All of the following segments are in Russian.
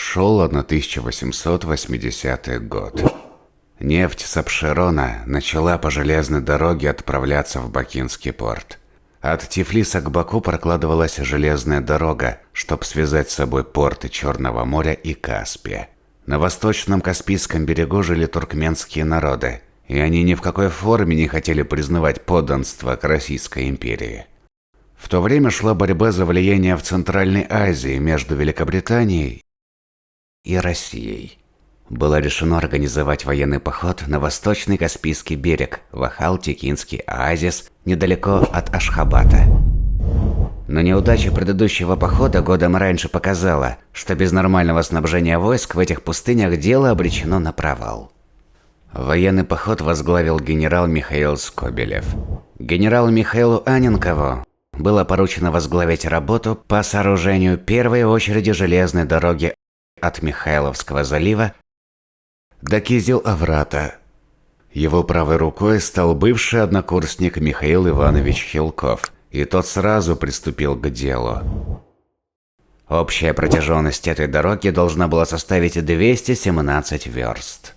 Шел 1880 год. Нефть с Абшерона начала по железной дороге отправляться в Бакинский порт. От Тифлиса к Баку прокладывалась железная дорога, чтобы связать с собой порты Черного моря и Каспия. На восточном Каспийском берегу жили туркменские народы, и они ни в какой форме не хотели признавать подданство к Российской империи. В то время шла борьба за влияние в Центральной Азии между Великобританией и Россией. Было решено организовать военный поход на восточный Каспийский берег, в Ахал-Текинский оазис, недалеко от Ашхабада. Но неудача предыдущего похода годом раньше показала, что без нормального снабжения войск в этих пустынях дело обречено на провал. Военный поход возглавил генерал Михаил Скобелев. Генералу Михаилу Анненкову было поручено возглавить работу по сооружению первой очереди железной дороги от Михайловского залива до Кизил-Аврата. Его правой рукой стал бывший однокурсник Михаил Иванович Хилков, и тот сразу приступил к делу. Общая протяженность этой дороги должна была составить 217 верст.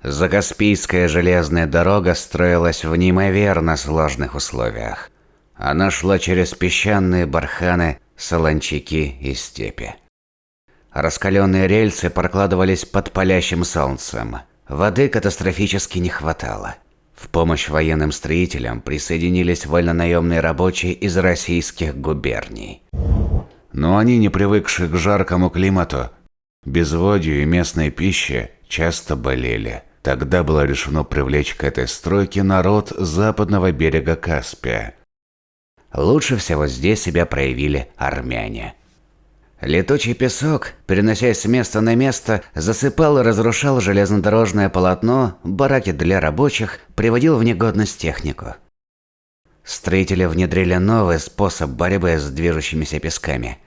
Закаспийская железная дорога строилась в неимоверно сложных условиях. Она шла через песчаные барханы, солончаки и степи. Раскаленные рельсы прокладывались под палящим солнцем. Воды катастрофически не хватало. В помощь военным строителям присоединились вольнонаемные рабочие из российских губерний. Но они, не привыкшие к жаркому климату, безводью и местной пище, часто болели. Тогда было решено привлечь к этой стройке народ западного берега Каспия. Лучше всего здесь себя проявили армяне. Летучий песок, переносясь с места на место, засыпал и разрушал железнодорожное полотно, бараки для рабочих, приводил в негодность технику. Строители внедрили новый способ борьбы с движущимися песками.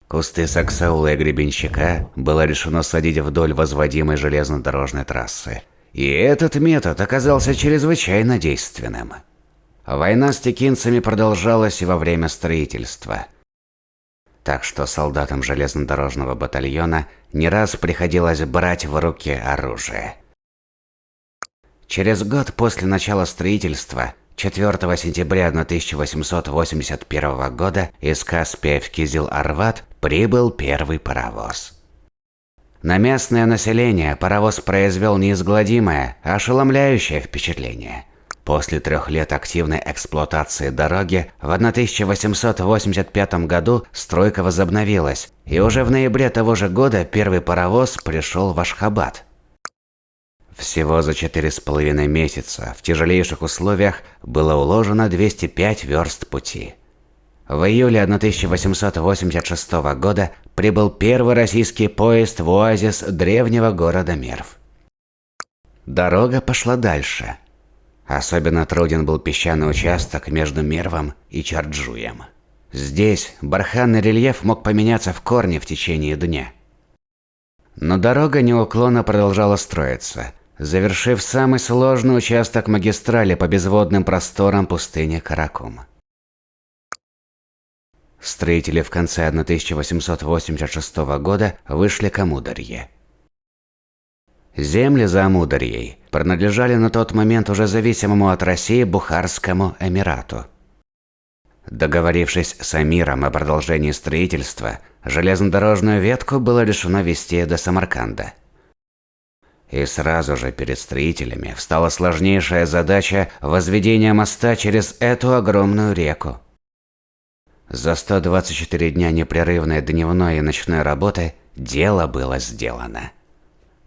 Кусты саксаула и гребенщика было решено садить вдоль возводимой железнодорожной трассы. И этот метод оказался чрезвычайно действенным. Война с текинцами продолжалась и во время строительства. Так что солдатам железнодорожного батальона не раз приходилось брать в руки оружие. Через год после начала строительства, 4 сентября 1881 года, из Каспия в Кизил-Арват прибыл первый паровоз. На местное население паровоз произвел неизгладимое, ошеломляющее впечатление. После 3 лет активной эксплуатации дороги в 1885 году стройка возобновилась, и уже в ноябре того же года первый паровоз пришел в Ашхабад. Всего за 4,5 месяца в тяжелейших условиях было уложено 205 верст пути. В июле 1886 года прибыл первый российский поезд в оазис древнего города Мерв. Дорога пошла дальше. Особенно труден был песчаный участок между Мервом и Чарджуем. Здесь барханный рельеф мог поменяться в корне в течение дня. Но дорога неуклонно продолжала строиться, завершив самый сложный участок магистрали по безводным просторам пустыни Каракум. Строители в конце 1886 года вышли к Амударье. Земли за Амударьей принадлежали на тот момент уже зависимому от России Бухарскому Эмирату. Договорившись с Амиром о продолжении строительства, железнодорожную ветку было решено вести до Самарканда. И сразу же перед строителями встала сложнейшая задача возведения моста через эту огромную реку. За 124 дня непрерывной дневной и ночной работы дело было сделано.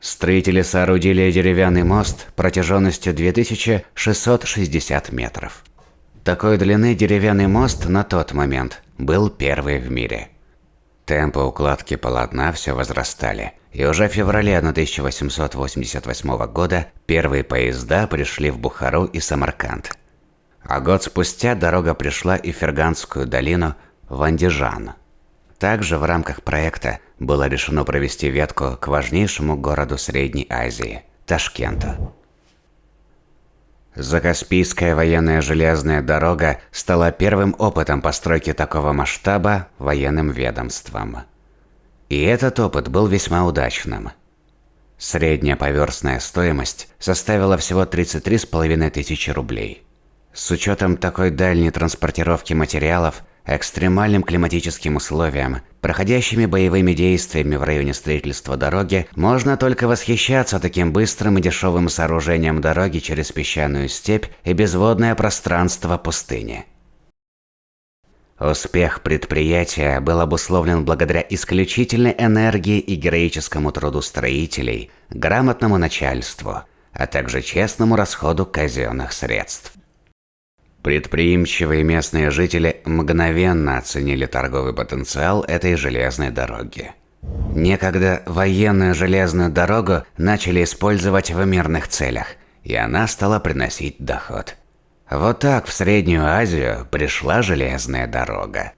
Строители соорудили деревянный мост протяженностью 2660 метров. Такой длины деревянный мост на тот момент был первый в мире. Темпы укладки полотна все возрастали, и уже в феврале 1888 года первые поезда пришли в Бухару и Самарканд. А год спустя дорога пришла и в Ферганскую долину, в Андижан. Также в рамках проекта было решено провести ветку к важнейшему городу Средней Азии – Ташкенту. Закаспийская военная железная дорога стала первым опытом постройки такого масштаба военным ведомством. И этот опыт был весьма удачным. Средняя поверхностная стоимость составила всего 33,5 тысячи рублей. С учетом такой дальней транспортировки материалов, экстремальным климатическим условиям, проходящими боевыми действиями в районе строительства дороги, можно только восхищаться таким быстрым и дешевым сооружением дороги через песчаную степь и безводное пространство пустыни. Успех предприятия был обусловлен благодаря исключительной энергии и героическому труду строителей, грамотному начальству, а также честному расходу казенных средств. Предприимчивые местные жители мгновенно оценили торговый потенциал этой железной дороги. Некогда военную железную дорогу начали использовать в мирных целях, и она стала приносить доход. Вот так в Среднюю Азию пришла железная дорога.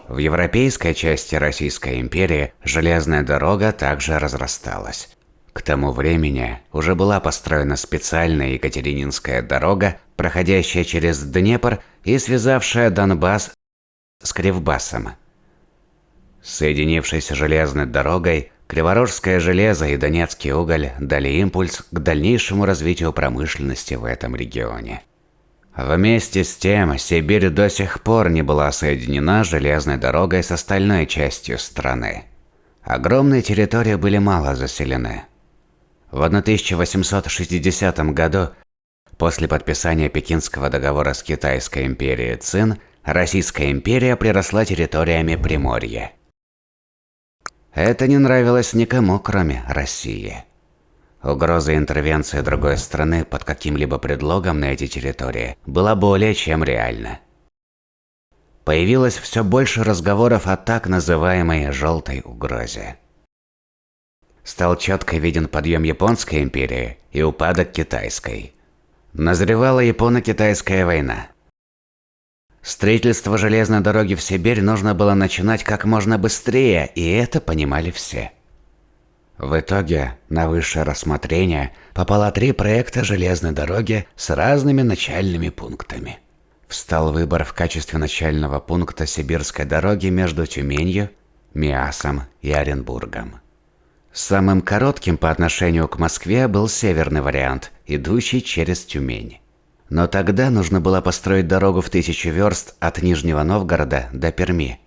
В европейской части Российской империи железная дорога также разрасталась. К тому времени уже была построена специальная Екатерининская дорога, проходящая через Днепр и связавшая Донбасс с Кривбасом. Соединившись железной дорогой, Криворожское железо и Донецкий уголь дали импульс к дальнейшему развитию промышленности в этом регионе. Вместе с тем, Сибирь до сих пор не была соединена железной дорогой с остальной частью страны. Огромные территории были мало заселены. В 1860 году, после подписания Пекинского договора с Китайской империей Цин, Российская империя приросла территориями Приморья. Это не нравилось никому, кроме России. Угроза интервенции другой страны под каким-либо предлогом на эти территории была более чем реальна. Появилось все больше разговоров о так называемой «желтой угрозе». Стал четко виден подъем Японской империи и упадок Китайской. Назревала Японо-Китайская война. Строительство железной дороги в Сибирь нужно было начинать как можно быстрее, и это понимали все. В итоге на высшее рассмотрение попало 3 проекта железной дороги с разными начальными пунктами. Встал выбор в качестве начального пункта сибирской дороги между Тюменью, Миасом и Оренбургом. Самым коротким по отношению к Москве был северный вариант, идущий через Тюмень. Но тогда нужно было построить дорогу в 1000 верст от Нижнего Новгорода до Перми.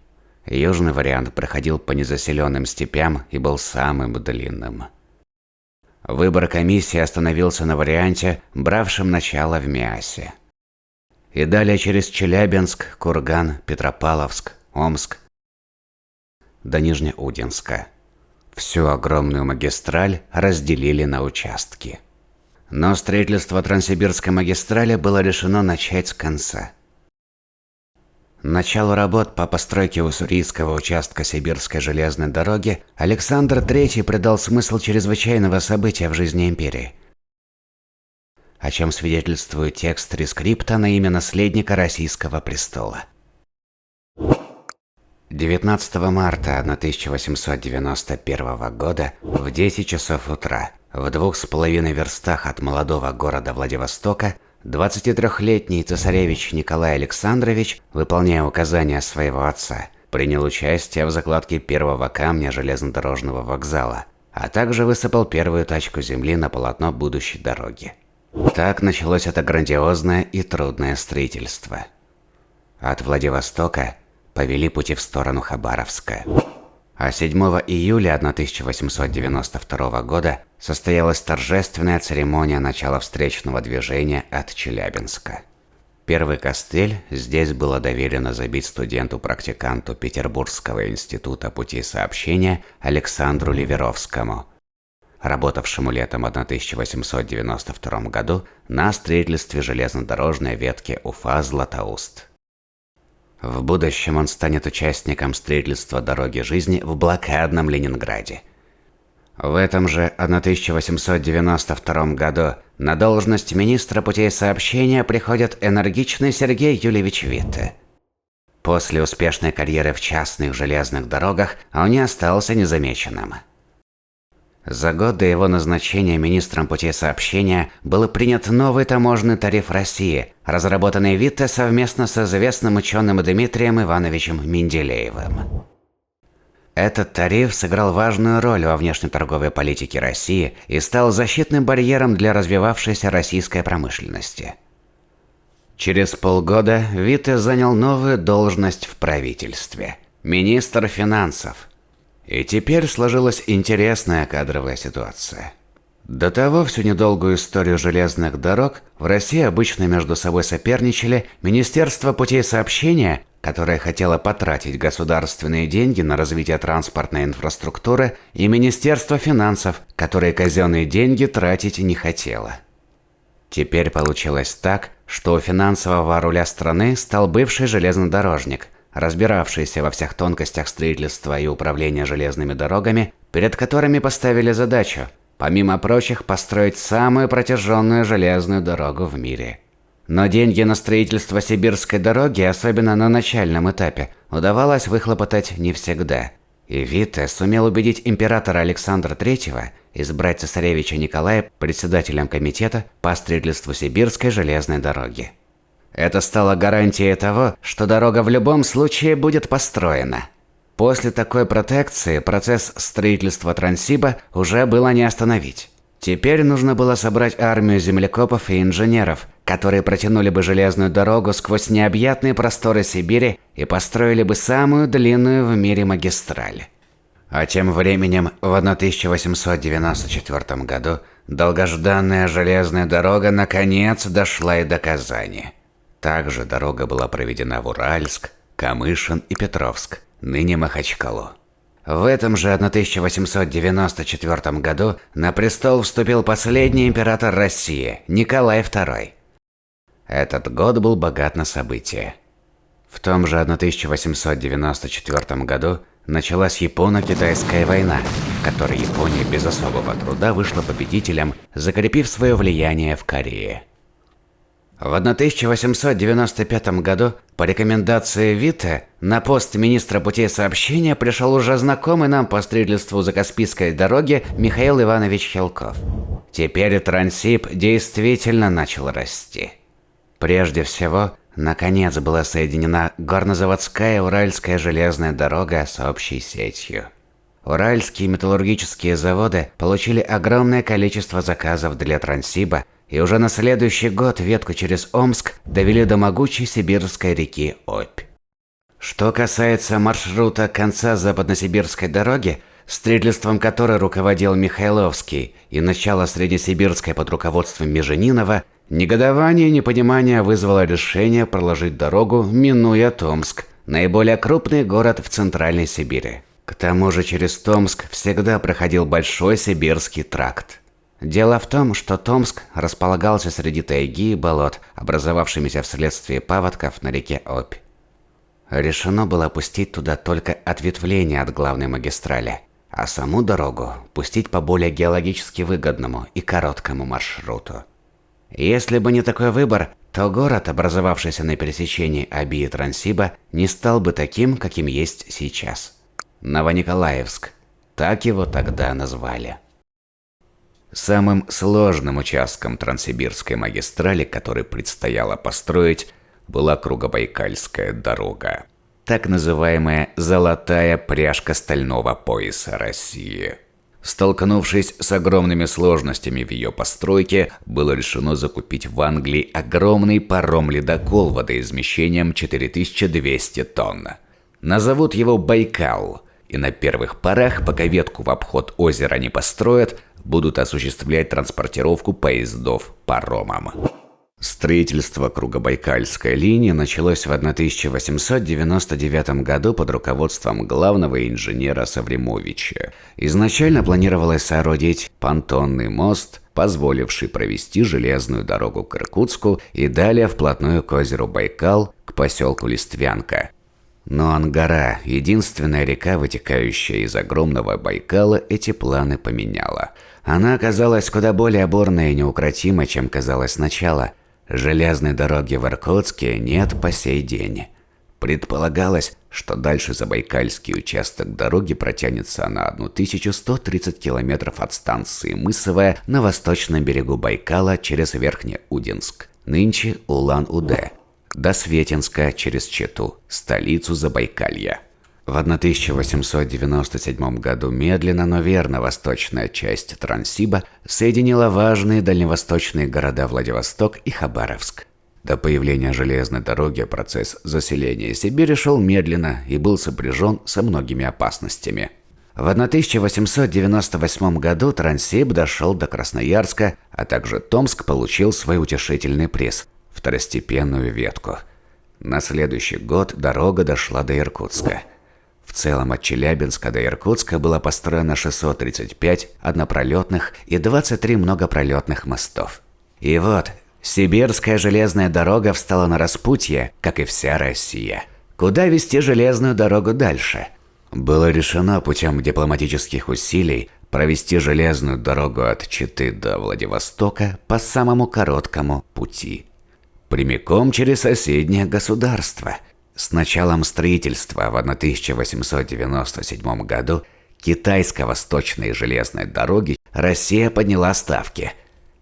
Южный вариант проходил по незаселенным степям и был самым длинным. Выбор комиссии остановился на варианте, бравшем начало в Миасе. И далее через Челябинск, Курган, Петропавловск, Омск до Нижнеудинска. Всю огромную магистраль разделили на участки. Но строительство Транссибирской магистрали было решено начать с конца. Началу работ по постройке уссурийского участка Сибирской железной дороги Александр III придал смысл чрезвычайного события в жизни империи, о чем свидетельствует текст рескрипта на имя наследника российского престола. 19 марта 1891 года в 10 часов утра в 2,5 верстах от молодого города Владивостока 23-летний цесаревич Николай Александрович, выполняя указания своего отца, принял участие в закладке первого камня железнодорожного вокзала, а также высыпал первую тачку земли на полотно будущей дороги. Так началось это грандиозное и трудное строительство. От Владивостока повели пути в сторону Хабаровска. А 7 июля 1892 года состоялась торжественная церемония начала встречного движения от Челябинска. Первый костыль здесь было доверено забить студенту-практиканту Петербургского института путей сообщения Александру Ливеровскому, работавшему летом 1892 году на строительстве железнодорожной ветки Уфа-Златоуст. В будущем он станет участником строительства дороги жизни в блокадном Ленинграде. В этом же 1892 году на должность министра путей сообщения приходит энергичный Сергей Юльевич Витте. После успешной карьеры в частных железных дорогах он не остался незамеченным. За год до его назначения министром путей сообщения был принят новый таможенный тариф России, разработанный Витте совместно с известным ученым Дмитрием Ивановичем Менделеевым. Этот тариф сыграл важную роль во внешнеторговой политике России и стал защитным барьером для развивавшейся российской промышленности. Через полгода Витте занял новую должность в правительстве – министр финансов. И теперь сложилась интересная кадровая ситуация. До того всю недолгую историю железных дорог в России обычно между собой соперничали Министерство путей сообщения, которое хотело потратить государственные деньги на развитие транспортной инфраструктуры, и Министерство финансов, которое казенные деньги тратить не хотело. Теперь получилось так, что у финансового руля страны стал бывший железнодорожник, разбиравшийся во всех тонкостях строительства и управления железными дорогами, перед которыми поставили задачу, помимо прочих, построить самую протяженную железную дорогу в мире. Но деньги на строительство сибирской дороги, особенно на начальном этапе, удавалось выхлопотать не всегда. И Витте сумел убедить императора Александра III избрать цесаревича Николая председателем комитета по строительству сибирской железной дороги. Это стало гарантией того, что дорога в любом случае будет построена. После такой протекции процесс строительства Транссиба уже было не остановить. Теперь нужно было собрать армию землекопов и инженеров, которые протянули бы железную дорогу сквозь необъятные просторы Сибири и построили бы самую длинную в мире магистраль. А тем временем в 1894 году долгожданная железная дорога наконец дошла и до Казани. Также дорога была проведена в Уральск, Камышин и Петровск, ныне Махачкалу. В этом же 1894 году на престол вступил последний император России, Николай II. Этот год был богат на события. В том же 1894 году началась Японо-Китайская война, в которой Япония без особого труда вышла победителем, закрепив свое влияние в Корее. В 1895 году по рекомендации Витте на пост министра путей сообщения пришел уже знакомый нам по строительству Закаспийской дороги Михаил Иванович Хилков. Теперь Транссиб действительно начал расти. Прежде всего, наконец была соединена горнозаводская Уральская железная дорога с общей сетью. Уральские металлургические заводы получили огромное количество заказов для Транссиба, и уже на следующий год ветку через Омск довели до могучей сибирской реки Обь. Что касается маршрута конца западносибирской дороги, строительством которой руководил Михайловский, и начала Среднесибирской под руководством Меженинова, негодование и непонимание вызвало решение проложить дорогу, минуя Томск, наиболее крупный город в Центральной Сибири. К тому же через Томск всегда проходил Большой Сибирский тракт. Дело в том, что Томск располагался среди тайги и болот, образовавшимися вследствие паводков на реке Обь. Решено было пустить туда только ответвление от главной магистрали, а саму дорогу пустить по более геологически выгодному и короткому маршруту. Если бы не такой выбор, то город, образовавшийся на пересечении Оби и Транссиба, не стал бы таким, каким есть сейчас. Новониколаевск. Так его тогда назвали. Самым сложным участком Транссибирской магистрали, который предстояло построить, была Кругобайкальская дорога. Так называемая «золотая пряжка стального пояса России». Столкнувшись с огромными сложностями в ее постройке, было решено закупить в Англии огромный паром-ледокол водоизмещением 4200 тонн. Назовут его «Байкал», и на первых порах, пока ветку в обход озера не построят, будут осуществлять транспортировку поездов паромом. Строительство Кругобайкальской линии началось в 1899 году под руководством главного инженера Савремовича. Изначально планировалось соорудить понтонный мост, позволивший провести железную дорогу к Иркутску и далее вплотную к озеру Байкал, к поселку Листвянка. Но Ангара, единственная река, вытекающая из огромного Байкала, эти планы поменяла. Она оказалась куда более оборной и неукротимой, чем казалось сначала. Железной дороги в Иркутске нет по сей день. Предполагалось, что дальше Забайкальский участок дороги протянется на 1130 километров от станции Мысовая на восточном берегу Байкала через Верхнеудинск, нынче Улан-Удэ, до Светинска через Читу, столицу Забайкалья. В 1897 году медленно, но верно восточная часть Транссиба соединила важные дальневосточные города Владивосток и Хабаровск. До появления железной дороги процесс заселения Сибири шел медленно и был сопряжен со многими опасностями. В 1898 году Транссиб дошел до Красноярска, а также Томск получил свой утешительный приз – второстепенную ветку. На следующий год дорога дошла до Иркутска. В целом от Челябинска до Иркутска было построено 635 однопролетных и 23 многопролетных мостов. И вот, Сибирская железная дорога встала на распутье, как и вся Россия. Куда вести железную дорогу дальше? Было решено путем дипломатических усилий провести железную дорогу от Читы до Владивостока по самому короткому пути. Прямиком через соседнее государство. С началом строительства в 1897 году китайско-восточной железной дороги Россия подняла ставки.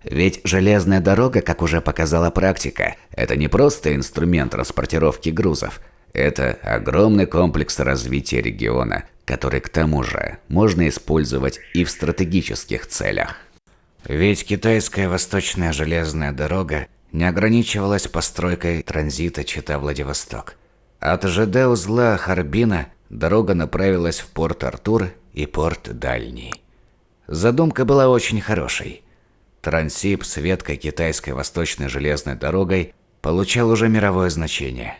Ведь железная дорога, как уже показала практика, это не просто инструмент транспортировки грузов. Это огромный комплекс развития региона, который к тому же можно использовать и в стратегических целях. Ведь китайская восточная железная дорога не ограничивалась постройкой транзита Чита-Владивосток. От ЖД-узла Харбина дорога направилась в порт Артур и порт Дальний. Задумка была очень хорошей. Транссиб с веткой китайской восточной железной дорогой получал уже мировое значение.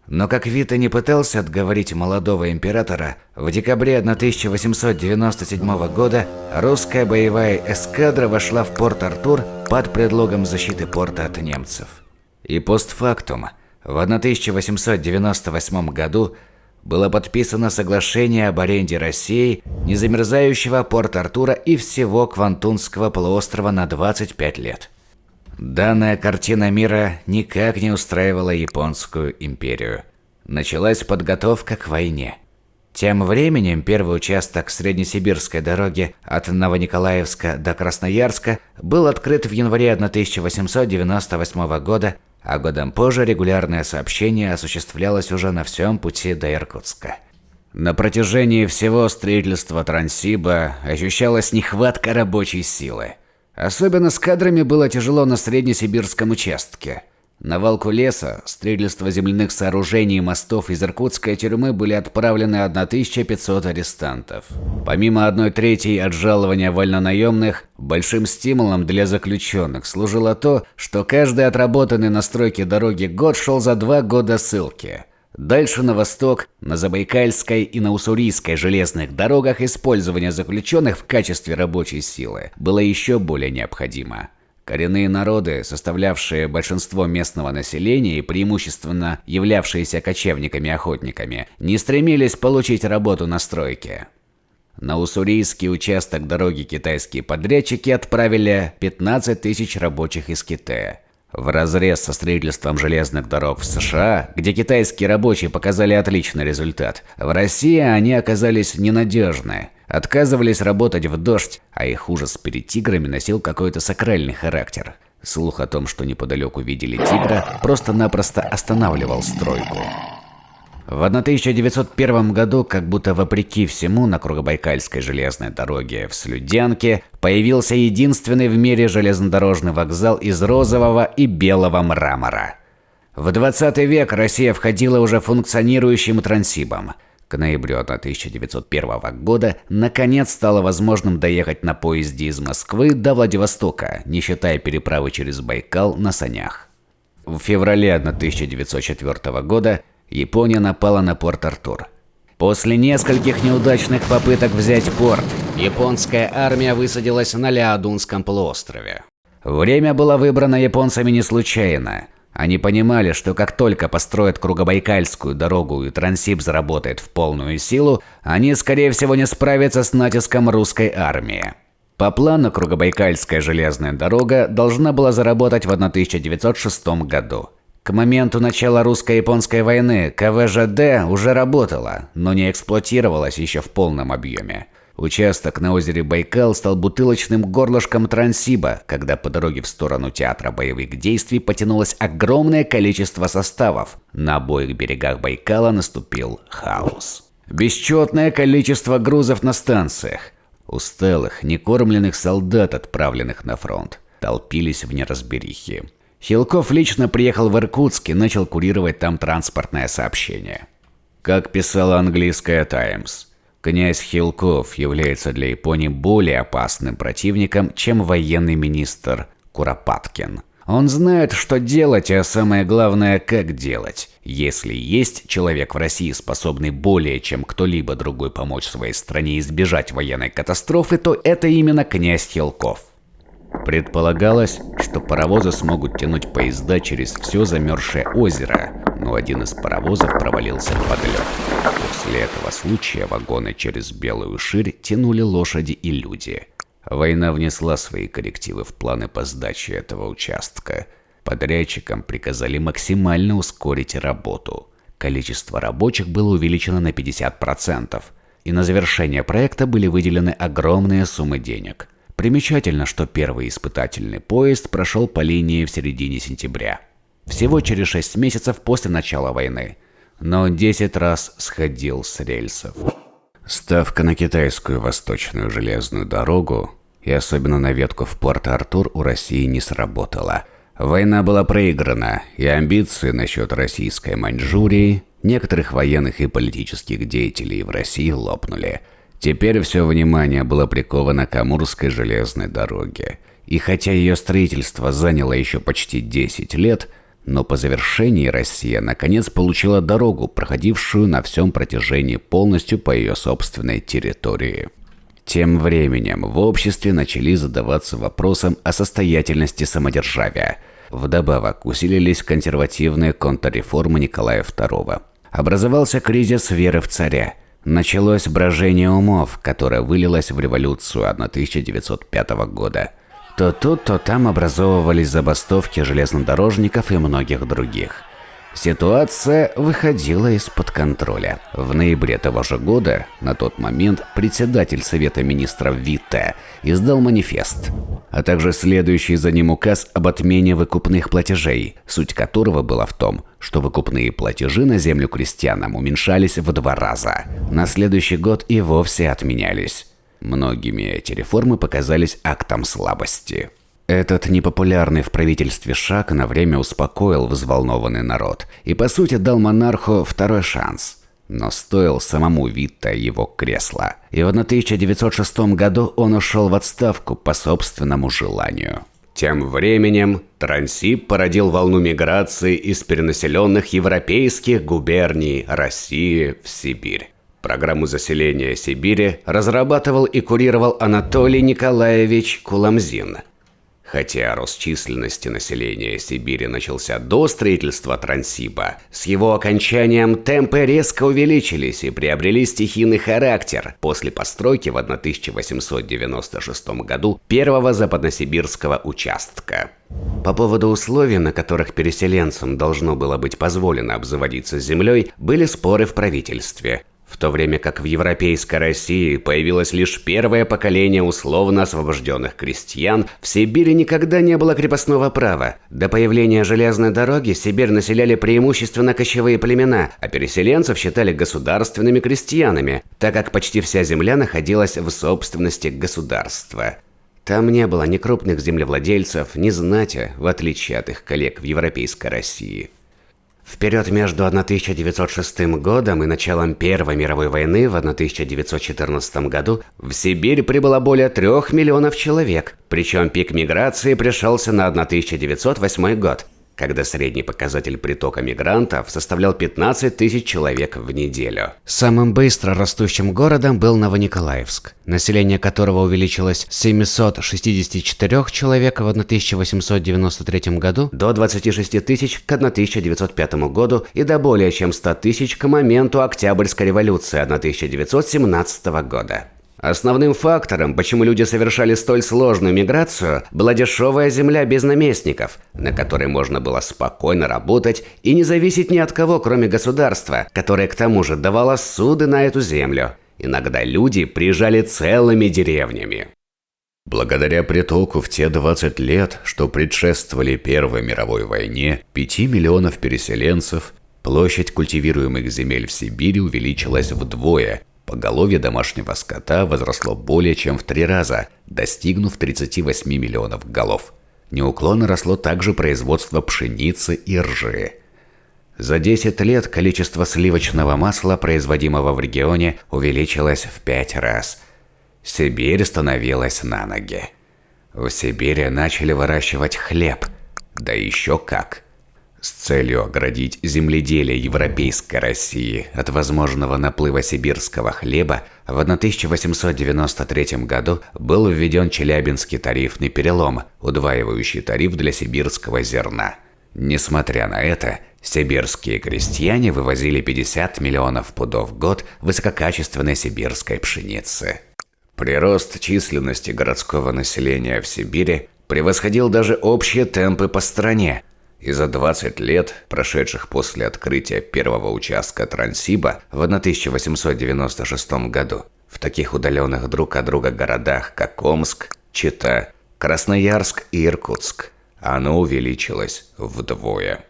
Но как Вита не пытался отговорить молодого императора, в декабре 1897 года русская боевая эскадра вошла в порт Артур под предлогом защиты порта от немцев. И постфактум, в 1898 году было подписано соглашение об аренде России незамерзающего порта Артура и всего Квантунского полуострова на 25 лет. Данная картина мира никак не устраивала Японскую империю. Началась подготовка к войне. Тем временем первый участок Среднесибирской дороги от Новониколаевска до Красноярска был открыт в январе 1898 года, а годом позже регулярное сообщение осуществлялось уже на всем пути до Иркутска. На протяжении всего строительства Транссиба ощущалась нехватка рабочей силы. Особенно с кадрами было тяжело на Среднесибирском участке. На валку леса, строительство земляных сооружений и мостов из иркутской тюрьмы были отправлены 1500 арестантов. Помимо 1/3 от жалования вольнонаемных, большим стимулом для заключенных служило то, что каждый отработанный на стройке дороги год шел за 2 года ссылки. Дальше на восток, на Забайкальской и на Уссурийской железных дорогах использование заключенных в качестве рабочей силы было еще более необходимо. Коренные народы, составлявшие большинство местного населения и преимущественно являвшиеся кочевниками-охотниками, не стремились получить работу на стройке. На уссурийский участок дороги китайские подрядчики отправили 15 тысяч рабочих из Китая. Вразрез со строительством железных дорог в США, где китайские рабочие показали отличный результат, в России они оказались ненадежны, отказывались работать в дождь, а их ужас перед тиграми носил какой-то сакральный характер. Слух о том, что неподалеку видели тигра, просто-напросто останавливал стройку. В 1901 году, как будто вопреки всему, на Кругобайкальской железной дороге в Слюдянке появился единственный в мире железнодорожный вокзал из розового и белого мрамора. В 20 век Россия входила уже функционирующим Транссибом. К ноябрю 1901 года наконец стало возможным доехать на поезде из Москвы до Владивостока, не считая переправы через Байкал на санях. В феврале 1904 года Япония напала на порт Артур. После нескольких неудачных попыток взять порт, японская армия высадилась на Ляодунском полуострове. Время было выбрано японцами не случайно. Они понимали, что как только построят Кругобайкальскую дорогу и Транссиб заработает в полную силу, они, скорее всего, не справятся с натиском русской армии. По плану, Кругобайкальская железная дорога должна была заработать в 1906 году. К моменту начала русско-японской войны КВЖД уже работала, но не эксплуатировалась еще в полном объеме. Участок на озере Байкал стал бутылочным горлышком Транссиба, когда по дороге в сторону театра боевых действий потянулось огромное количество составов. На обоих берегах Байкала наступил хаос. Бесчетное количество грузов на станциях. Усталых, некормленных солдат, отправленных на фронт, толпились в неразберихе. Хилков лично приехал в Иркутск и начал курировать там транспортное сообщение. Как писала английская «Таймс», князь Хилков является для Японии более опасным противником, чем военный министр Куропаткин. Он знает, что делать, а самое главное, как делать. Если есть человек в России, способный более чем кто-либо другой помочь своей стране избежать военной катастрофы, то это именно князь Хилков. Предполагалось, что паровозы смогут тянуть поезда через все замерзшее озеро, но один из паровозов провалился под лед. После этого случая вагоны через Белую Ширь тянули лошади и люди. Война внесла свои коррективы в планы по сдаче этого участка. Подрядчикам приказали максимально ускорить работу. Количество рабочих было увеличено на 50%, и на завершение проекта были выделены огромные суммы денег. Примечательно, что первый испытательный поезд прошел по линии в середине сентября. Всего через 6 месяцев после начала войны. Но он 10 раз сходил с рельсов. Ставка на китайскую восточную железную дорогу, и особенно на ветку в Порт-Артур, у России не сработала. Война была проиграна, и амбиции насчет российской Маньчжурии некоторых военных и политических деятелей в России лопнули. Теперь все внимание было приковано к Амурской железной дороге. И хотя ее строительство заняло еще почти 10 лет, но по завершении Россия наконец получила дорогу, проходившую на всем протяжении полностью по ее собственной территории. Тем временем в обществе начали задаваться вопросом о состоятельности самодержавия. Вдобавок усилились консервативные контрреформы Николая II. Образовался кризис веры в царя. Началось брожение умов, которое вылилось в революцию 1905 года. То тут, то там образовывались забастовки железнодорожников и многих других. Ситуация выходила из-под контроля. В ноябре того же года, на тот момент, председатель Совета министров Витте издал манифест, а также следующий за ним указ об отмене выкупных платежей, суть которого была в том, что выкупные платежи на землю крестьянам уменьшались в 2 раза. На следующий год и вовсе отменялись. Многими эти реформы показались актом слабости. Этот непопулярный в правительстве шаг на время успокоил взволнованный народ и, по сути, дал монарху второй шанс. Но стоил самому Витте его кресла. И в 1906 году он ушел в отставку по собственному желанию. Тем временем Транссиб породил волну миграции из перенаселенных европейских губерний России в Сибирь. Программу заселения Сибири разрабатывал и курировал Анатолий Николаевич Куламзин. Хотя рост численности населения Сибири начался до строительства Транссиба, с его окончанием темпы резко увеличились и приобрели стихийный характер после постройки в 1896 году первого западносибирского участка. По поводу условий, на которых переселенцам должно было быть позволено обзаводиться землей, были споры в правительстве. В то время как в европейской России появилось лишь первое поколение условно освобожденных крестьян, в Сибири никогда не было крепостного права. До появления железной дороги Сибирь населяли преимущественно кочевые племена, а переселенцев считали государственными крестьянами, так как почти вся земля находилась в собственности государства. Там не было ни крупных землевладельцев, ни знати, в отличие от их коллег в европейской России. В период между 1906 годом и началом Первой мировой войны в 1914 году в Сибирь прибыло более 3 миллионов человек, причем пик миграции пришелся на 1908 год, когда средний показатель притока мигрантов составлял 15 тысяч человек в неделю. Самым быстро растущим городом был Новониколаевск, население которого увеличилось с 764 человек в 1893 году до 26 тысяч к 1905 году и до более чем 100 тысяч к моменту Октябрьской революции 1917 года. Основным фактором, почему люди совершали столь сложную миграцию, была дешевая земля без наместников, на которой можно было спокойно работать и не зависеть ни от кого, кроме государства, которое к тому же давало суды на эту землю. Иногда люди приезжали целыми деревнями. Благодаря притоку в те 20 лет, что предшествовали Первой мировой войне, 5 миллионов переселенцев Площадь культивируемых земель в Сибири увеличилась вдвое. Поголовье домашнего скота возросло более чем в 3 раза, достигнув 38 миллионов голов. Неуклонно росло также производство пшеницы и ржи. За 10 лет количество сливочного масла, производимого в регионе, увеличилось в 5 раз. Сибирь становилась на ноги. В Сибири начали выращивать хлеб, да еще как. С целью оградить земледелие Европейской России от возможного наплыва сибирского хлеба в 1893 году был введен Челябинский тарифный перелом, удваивающий тариф для сибирского зерна. Несмотря на это, сибирские крестьяне вывозили 50 миллионов пудов в год высококачественной сибирской пшеницы. Прирост численности городского населения в Сибири превосходил даже общие темпы по стране. И за 20 лет, прошедших после открытия первого участка Транссиба в 1896 году, в таких удаленных друг от друга городах, как Омск, Чита, Красноярск и Иркутск, оно увеличилось вдвое.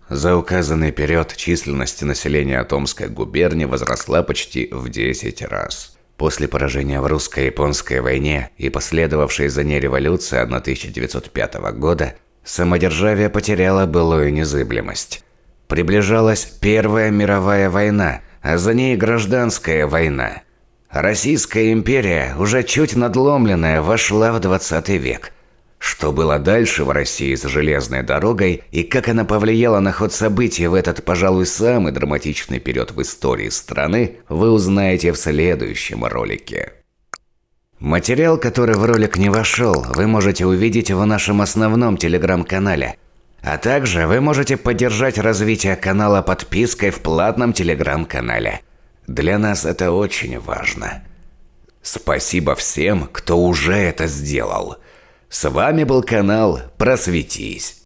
За указанный период численность населения Томской губернии возросла почти в 10 раз. После поражения в русско-японской войне и последовавшей за ней революции 1905 года, самодержавие потеряло былую незыблемость. Приближалась Первая мировая война, а за ней гражданская война. Российская империя, уже чуть надломленная, вошла в 20 век. Что было дальше в России с железной дорогой и как она повлияла на ход событий в этот, пожалуй, самый драматичный период в истории страны, вы узнаете в следующем ролике. Материал, который в ролик не вошел, вы можете увидеть в нашем основном телеграм-канале. А также вы можете поддержать развитие канала подпиской в платном телеграм-канале. Для нас это очень важно. Спасибо всем, кто уже это сделал. С вами был канал «Просветись».